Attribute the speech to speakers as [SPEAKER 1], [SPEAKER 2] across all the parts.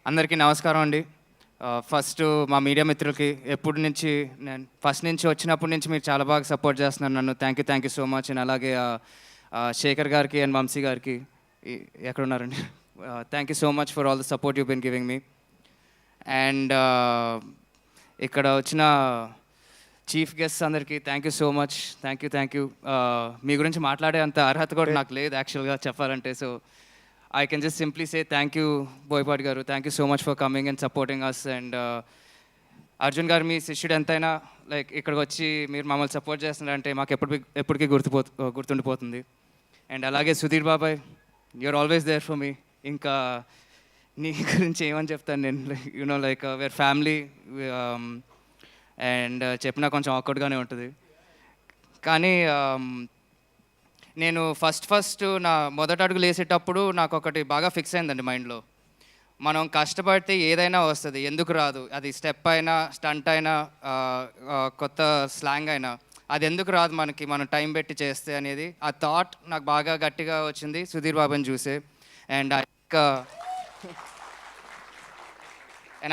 [SPEAKER 1] అందరికీ నమస్కారం అండి. ఫస్ట్ మా మీడియా మిత్రులకి నేను ఫస్ట్ నుంచి వచ్చినప్పటి నుంచి మీరు చాలా బాగా సపోర్ట్ చేస్తున్నారు నన్ను. Thank you so much. And అలాగే శేఖర్ గారికి అండ్ వంశీ గారికి ఎక్కడున్నారండి, thank you so much for all the support you been giving me. And ఇక్కడ వచ్చిన చీఫ్ గెస్ట్స్ అందరికీ thank you so much. Thank you. మీ గురించి మాట్లాడే అంత అర్హత కూడా నాకు లేదు యాక్చువల్గా చెప్పాలంటే. So I can just simply say thank you, Boypati garu. Thank you so much for coming and supporting us. And Arjun garu, మీ శిష్యుడు ఎంతైనా లైక్ ఇక్కడికి వచ్చి మీరు మమ్మల్ని సపోర్ట్ చేస్తున్నారంటే మాకు ఎప్పటికీ గుర్తుండిపోతుంది. అండ్ అలాగే సుధీర్ బాబాయ్, you are always there for me. ఇంకా నీ గురించి ఏమని చెప్తాను నేను, లైక్ వేర్ ఫ్యామిలీ. అండ్ చెప్పినా కొంచెం ఆక్వర్డ్గానే ఉంటుంది. కానీ నేను ఫస్ట్ నా మొదటి అడుగులు వేసేటప్పుడు నాకు ఒకటి బాగా ఫిక్స్ అయిందండి మైండ్లో. మనం కష్టపడితే ఏదైనా వస్తుంది, ఎందుకు రాదు? అది స్టెప్ అయినా, స్టంట్ అయినా, కొత్త స్లాంగ్ అయినా, అది ఎందుకు రాదు మనకి, మనం టైం పెట్టి చేస్తే అనేది ఆ థాట్ నాకు బాగా గట్టిగా వచ్చింది సుధీర్ బాబుని చూసే. అండ్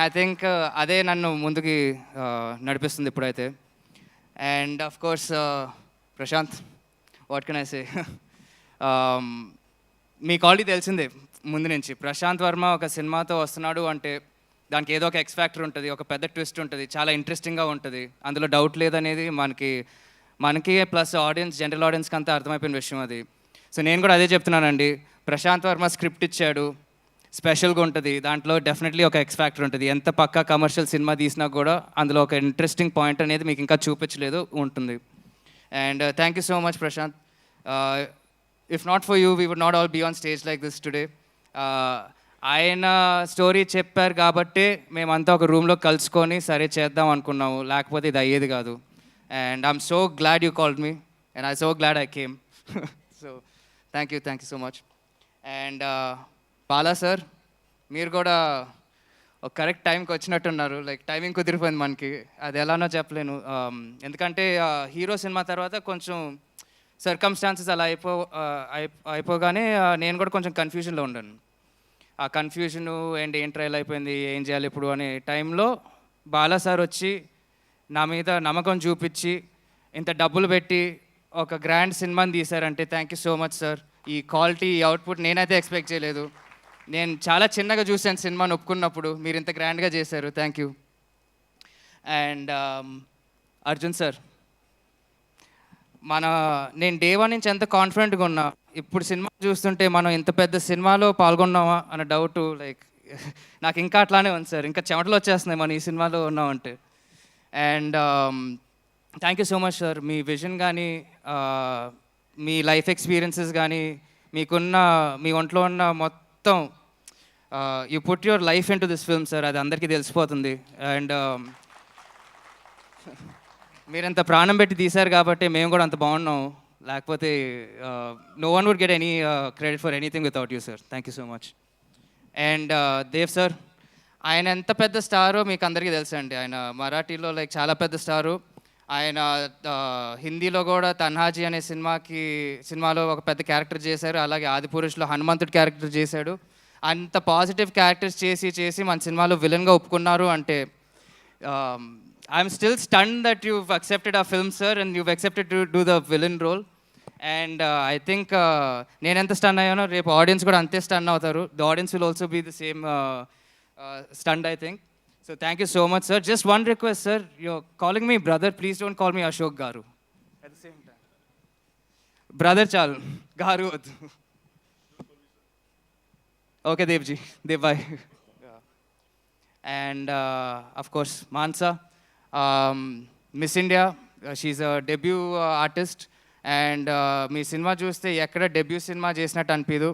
[SPEAKER 1] ఐ థింక్ అదే నన్ను ముందుకి నడిపిస్తుంది ఇప్పుడైతే. And of course Prashanth, what can I say, మీకు ఆల్రెడీ తెలిసిందే ముందు నుంచి ప్రశాంత్ వర్మ ఒక సినిమాతో వస్తున్నాడు అంటే దానికి ఏదో ఒక ఎక్స్ ఫ్యాక్టర్ ఉంటుంది, ఒక పెద్ద ట్విస్ట్ ఉంటుంది, చాలా ఇంట్రెస్టింగ్గా ఉంటుంది, అందులో డౌట్ లేదనేది మనకి ప్లస్ ఆడియన్స్, జనరల్ ఆడియన్స్కి అంతా అర్థమైపోయిన విషయం అది. సో నేను కూడా అదే చెప్తున్నానండి, ప్రశాంత్ వర్మ స్క్రిప్ట్ ఇచ్చాడు, స్పెషల్గా ఉంటుంది, దాంట్లో డెఫినెట్లీ ఒక ఎక్స్ ఫ్యాక్టర్ ఉంటుంది. ఎంత పక్కా కమర్షియల్ సినిమా తీసినా కూడా అందులో ఒక ఇంట్రెస్టింగ్ పాయింట్ అనేది మీకు ఇంకా చూపించలేదు ఉంటుంది. And thank you so much, Prashant. If not for you, we would not all be on stage like this today. ఆయన స్టోరీ చెప్పారు కాబట్టి మేమంతా ఒక రూమ్లో కలుసుకొని సరే చేద్దాం అనుకున్నాము, లేకపోతే ఇది అయ్యేది కాదు. And I'm so glad you called me and I so glad I came. So thank you so much. And Bala sir, మీరు కూడా ఒక కరెక్ట్ టైంకి వచ్చినట్టున్నారు. లైక్ టైమింగ్ కుదిరిపోయింది మనకి, అది ఎలానో చెప్పలేను. ఎందుకంటే హీరో సినిమా తర్వాత కొంచెం సర్కమ్స్టాన్సెస్ అలా అయిపోగానే నేను కూడా కొంచెం కన్ఫ్యూజన్లో ఉన్నాను. ఆ కన్ఫ్యూజను అండ్ ఏం ట్రైల్ అయిపోయింది, ఏం చేయాలి ఇప్పుడు అనే టైంలో బాలా సార్ వచ్చి నా మీద నమ్మకం చూపించి ఇంత డబ్బులు పెట్టి ఒక గ్రాండ్ సినిమాని తీశారంటే thank you so much sir. ఈ క్వాలిటీ, ఈ అవుట్పుట్ నేనైతే ఎక్స్పెక్ట్ చేయలేదు. నేను చాలా చిన్నగా చూశాను సినిమాని ఒప్పుకున్నప్పుడు, మీరు ఇంత గ్రాండ్గా చేశారు, thank you. And Arjun sir, నేను డే వన్ నుంచి ఎంత కాన్ఫిడెంట్గా ఉన్నా, ఇప్పుడు సినిమా చూస్తుంటే మనం ఇంత పెద్ద సినిమాలో పాల్గొన్నామా అన్న డౌటు, లైక్ నాకు ఇంకా అట్లానే ఉంది సార్, ఇంకా చెమటలు వచ్చేస్తున్నాయి మనం ఈ సినిమాలో ఉన్నామంటే. And thank you so much sir. Me vision కానీ, మీ లైఫ్ ఎక్స్పీరియన్సెస్ కానీ, మీ ఒంట్లో ఉన్న మొత్తం you put your life in to this film sir, అది అందరికీ తెలిసిపోతుంది. అండ్ మీరంత ప్రాణం పెట్టి తీశారు కాబట్టి మేము కూడా అంత బాగున్నాం, లేకపోతే no one would get any credit for anything without you sir. Thank you so much. And Dev sir, ఆయన ఎంత పెద్ద స్టారో మీకు అందరికీ తెలుసండి. ఆయన మరాఠీలో లైక్ చాలా పెద్ద స్టారు. ఆయన హిందీలో కూడా తన్హాజీ అనే సినిమాలో ఒక పెద్ద క్యారెక్టర్ చేశారు. అలాగే ఆదిపురుషులో హనుమంతుడి క్యారెక్టర్ చేశాడు. అంత పాజిటివ్ క్యారెక్టర్స్ చేసి మన సినిమాలో విలన్గా ఒప్పుకున్నారు అంటే I'm still stun that you've accepted our film sir and you've accepted to do the villain role. And I think నేను ఎంత స్టన్ అయ్యానో రేపు ఆడియన్స్ కూడా అంతే స్టన్ అవుతారు. The audience will also be the same stunned I think. So thank you so much sir. Just one request sir, you're calling me brother, please don't call me Ashok garu at the same time. Brother chalu, garu vadu. Okay devji, dev bhai. And of course Mansa, Miss India, she's a debut artist. And me cinema చూస్తే ఎక్కడ debut cinema చేసినట్టు అనిపించదు.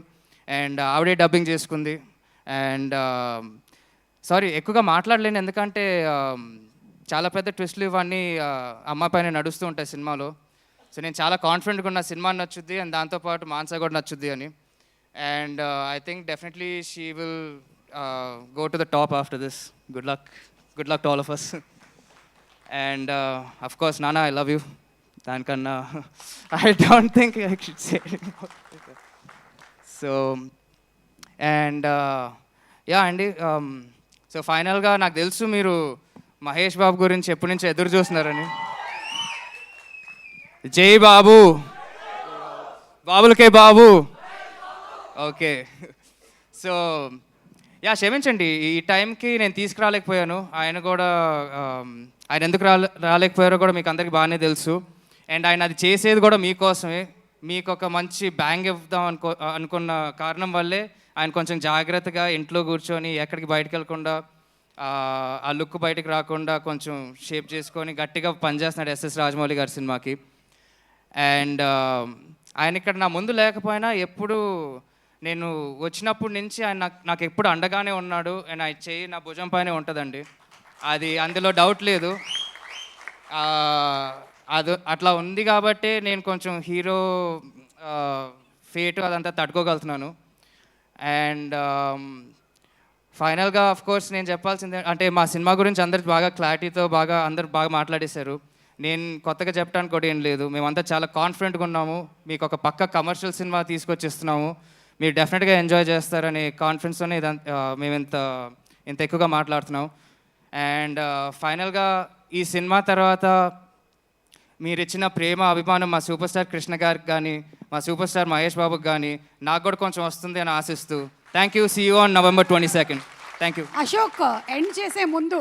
[SPEAKER 1] And ఆవిడే dubbing చేసుకుంది. And sorry ఎక్కువగా మాట్లాడలేను, ఎందుకంటే చాలా పెద్ద ట్విస్ట్లు ఇవన్నీ అమ్మాయి పైన నడుస్తూ ఉంటాయి సినిమాలో. సో నేను చాలా కాన్ఫిడెంట్గా ఉన్న సినిమా నచ్చుద్ది అండ్ దాంతోపాటు మాన్సా కూడా నచ్చుద్ది అని. And I think definitely she will go to the top after this. Good luck to all of us. And of course నానా, ఐ లవ్ యూ. దానికన్నా I don't think I should say. So and yeah అండి. So ఫైనల్గా నాకు తెలుసు మీరు మహేష్ బాబు గురించి ఎప్పటి నుంచో ఎదురు చూస్తున్నారని. జై బాబు, బాబులకే బాబు. ఓకే. సో యా క్షమించండి, ఈ టైంకి నేను తీసుకురాలేకపోయాను. ఆయన కూడా ఆయన ఎందుకు రాలేకపోయారో కూడా మీకు అందరికీ బాగానే తెలుసు. అండ్ ఆయన అది చేసేది కూడా మీకోసమే. మీకు ఒక మంచి బ్యాంగ్ ఇద్దాం అనుకున్న కారణం వల్లే ఆయన కొంచెం జాగ్రత్తగా ఇంట్లో కూర్చొని ఎక్కడికి బయటకు వెళ్ళకుండా ఆ లుక్ బయటకు రాకుండా కొంచెం షేప్ చేసుకొని గట్టిగా పనిచేస్తున్నాడు ఎస్ఎస్ రాజమౌళి గారి సినిమాకి. అండ్ ఆయన ఇక్కడ నా ముందు లేకపోయినా ఎప్పుడు నేను వచ్చినప్పటి నుంచి ఆయన నాకు ఎప్పుడు అండగానే ఉన్నాడు. అండ్ ఆయన చెయ్యి నా భుజం పైనే ఉంటుందండి, అది అందులో డౌట్ లేదు. అది అట్లా ఉంది కాబట్టి నేను కొంచెం హీరో ఫేట్ అదంతా తట్టుకోగలుగుతున్నాను. అండ్ ఫైనల్గా కోర్స్ నేను చెప్పాల్సిందే అంటే మా సినిమా గురించి అందరు బాగా క్లారిటీతో అందరు బాగా మాట్లాడేశారు. నేను కొత్తగా చెప్పడానికి కూడా ఏం లేదు. మేమంతా చాలా కాన్ఫిడెంట్గా ఉన్నాము. మీకు ఒక పక్క కమర్షియల్ సినిమా తీసుకొచ్చిస్తున్నాము, మీరు డెఫినెట్గా ఎంజాయ్ చేస్తారనే కాన్ఫిడెన్స్తోనే మేము ఇంత ఎక్కువగా మాట్లాడుతున్నాం. అండ్ ఫైనల్గా ఈ సినిమా తర్వాత మీరు ఇచ్చిన ప్రేమ అభిమానం మా సూపర్ స్టార్ కృష్ణ గారికి కానీ మా సూపర్ స్టార్ మహేష్ బాబుకి కానీ నాకు కూడా కొంచెం వస్తుంది అని ఆశిస్తూ thank you. See you on November 22nd. Thank you.
[SPEAKER 2] Ashok, end చేసే ముందు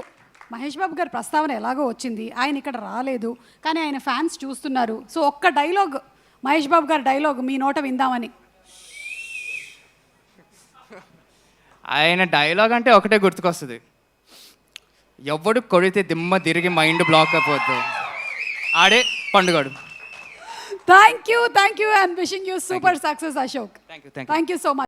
[SPEAKER 2] మహేష్ బాబు గారి ప్రస్తావన ఎలాగో వచ్చింది, ఆయన ఇక్కడ రాలేదు కానీ ఆయన ఫ్యాన్స్ చూస్తున్నారు. సో ఒక్క డైలాగ్, మహేష్ బాబు గారి డైలాగ్ మీ నోట విందామని.
[SPEAKER 1] ఆయన డైలాగ్ అంటే ఒకటే గుర్తుకొస్తుంది, ఎవడు కొడితే దిమ్మ తిరిగి మైండ్ బ్లాక్ అయిపోద్దు ఆడే పండుగాడు.
[SPEAKER 2] Thank you and wishing you super success Ashok.
[SPEAKER 1] Thank you
[SPEAKER 2] thank you so much.